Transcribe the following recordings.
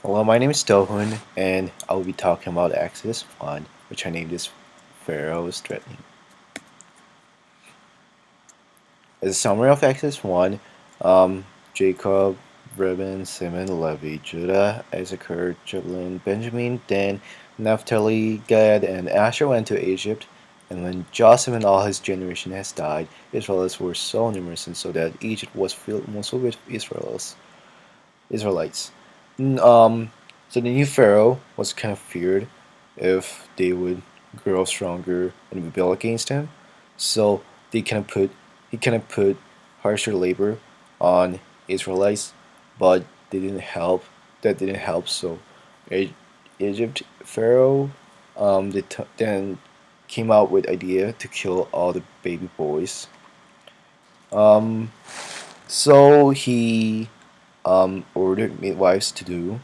Hello, my name is Dohun, and I will be talking about Exodus 1, which I named as Pharaoh's Threatening. As a summary of Exodus 1, Jacob, Reuben, Simon, Levi, Judah, Issachar, Zebulun, Benjamin, Dan, Naphtali, Gad, and Asher went to Egypt. And when Joseph and all his generation has died, Israelites were so numerous and so that Egypt was filled mostly with Israelites. Mm, Um, so the new pharaoh was kind of feared if they would grow stronger and rebel against him. So they kind of put he kind of put harsher labor on Israelites, but they didn't help. That didn't help. So E- Egypt pharaoh then came out with idea to kill all the baby boys. Um, so he ordered midwives to do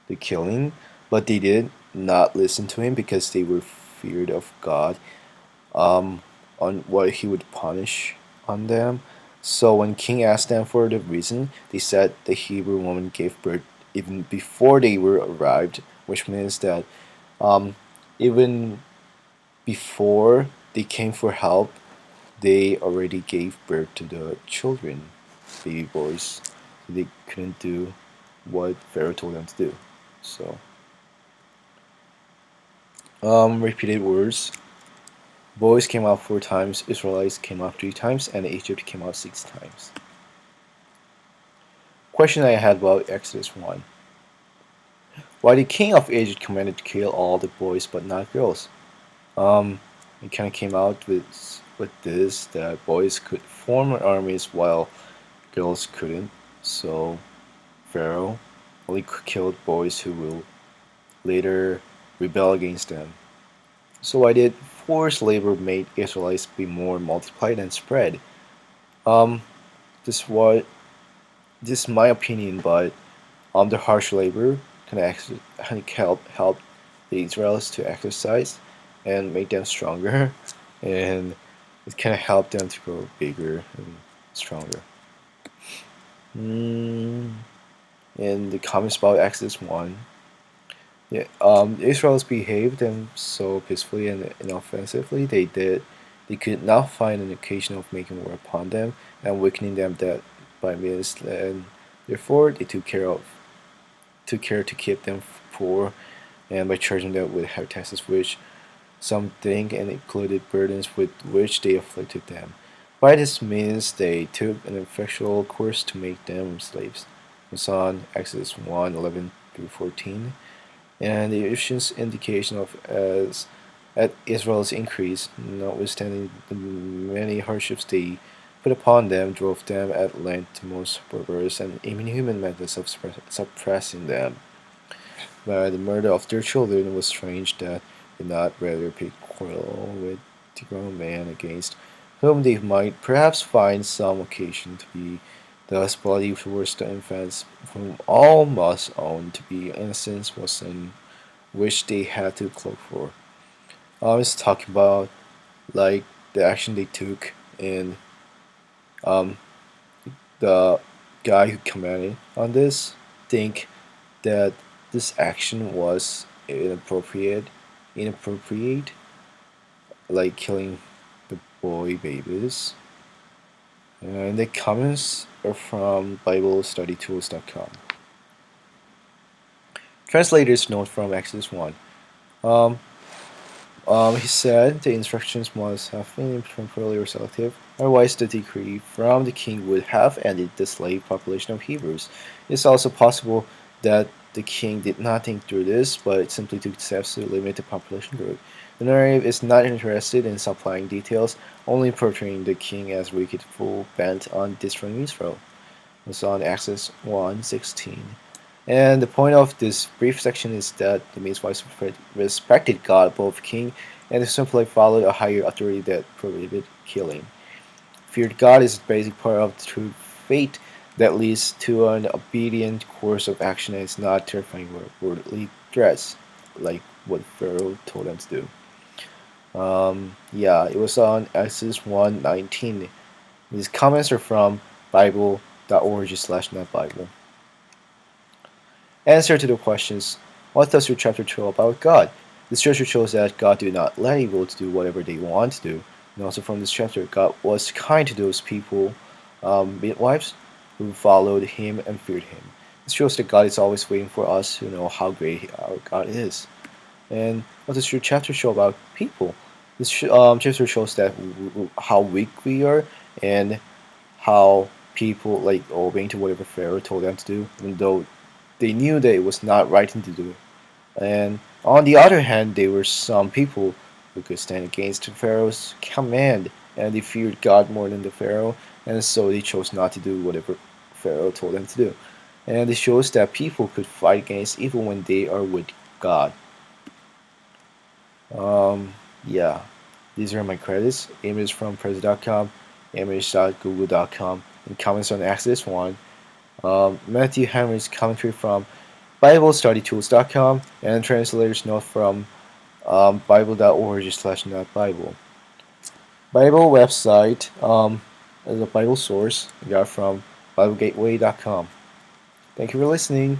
the killing, but they did not listen to him because they were feared of God um, on what he would punish on them. So when King asked them for the reason, they said the Hebrew woman gave birth even before they were arrived, which means that um, even before they came for help, they already gave birth to the children, baby boys. So they couldn't do what Pharaoh told them to do. So repeated words. Boys came out 4 times, Israelites came out 3 times, and Egypt came out 6 times. Question I had about Exodus 1. Why the king of Egypt commanded to kill all the boys but not girls? Um, it kind of came out with this that boys could form armies while girls couldn't. So Pharaoh only killed boys who will later rebel against them. So why did forced labor make Israelites be more multiplied and spread? Um, this what this is my opinion, but the harsh labor can help the Israelis to exercise and make them stronger, and it kind of help them to grow bigger and stronger. Mm, and the comments about Exodus 1. Yeah, the Israelis behaved them so peacefully and inoffensively. They could not find an occasion of making war upon them and weakening them that by means, and therefore they took care to keep them poor, and by charging them with high taxes, which some think and included burdens with which they afflicted them. By this means they took an effectual course to make them slaves. It's on Exodus 1:11 through 14. And the Egyptians' indication of as Israel's increase, notwithstanding the many hardships they put upon them, drove them at length to most barbarous and inhuman methods of suppressing them. But the murder of their children was strange that did not rather pick quarrel with the grown man against whom they might perhaps find some occasion to be thus bloody towards the infants, whom all must own to be innocent was sin which they had to cloak for. I was talking about like the action they took and um, the guy who commanded on this think that this action was inappropriate, like killing the boy babies. And the comments are from BibleStudyTools.com. Translator's note from Exodus 1. Um, he said the instructions must have been temporarily or selective, otherwise the decree from the king would have ended the slave population of Hebrews. It's also possible that the king did not think through this, but simply took steps to limit the population growth. The narrative is not interested in supplying details, only portraying the king as wicked fool bent on destroying Israel. It's on Exodus 1:16. And the point of this brief section is that the Midwives respected God above king and simply followed a higher authority that prohibited killing. Feared God is a basic part of the true faith that leads to an obedient course of action and is not terrifying worldly threats, like what Pharaoh told them to do. Yeah, it was on Exodus 1:19. These comments are from bible.org/netbible. Answer to the questions: what does your chapter show about God? This chapter shows that God did not let evil to do whatever they want to do. And also from this chapter, God was kind to those people, midwives, who followed Him and feared Him. This shows that God is always waiting for us to know how great our God is. And what does your chapter show about people? This chapter shows that how weak we are and how people like obeying to whatever Pharaoh told them to do, even though they knew that it was not right thing to do. And on the other hand, there were some people who could stand against Pharaoh's command, and they feared God more than the Pharaoh, and so they chose not to do whatever Pharaoh told them to do. And it shows that people could fight against evil when they are with God. Yeah, these are my credits. Image from Prezi.com, image.google.com, and comments on Exodus 1. Matthew Henry's commentary from BibleStudyTools.com, and translator's note from bible.org/notbible. Bible website as a Bible source I got from BibleGateway.com. Thank you for listening.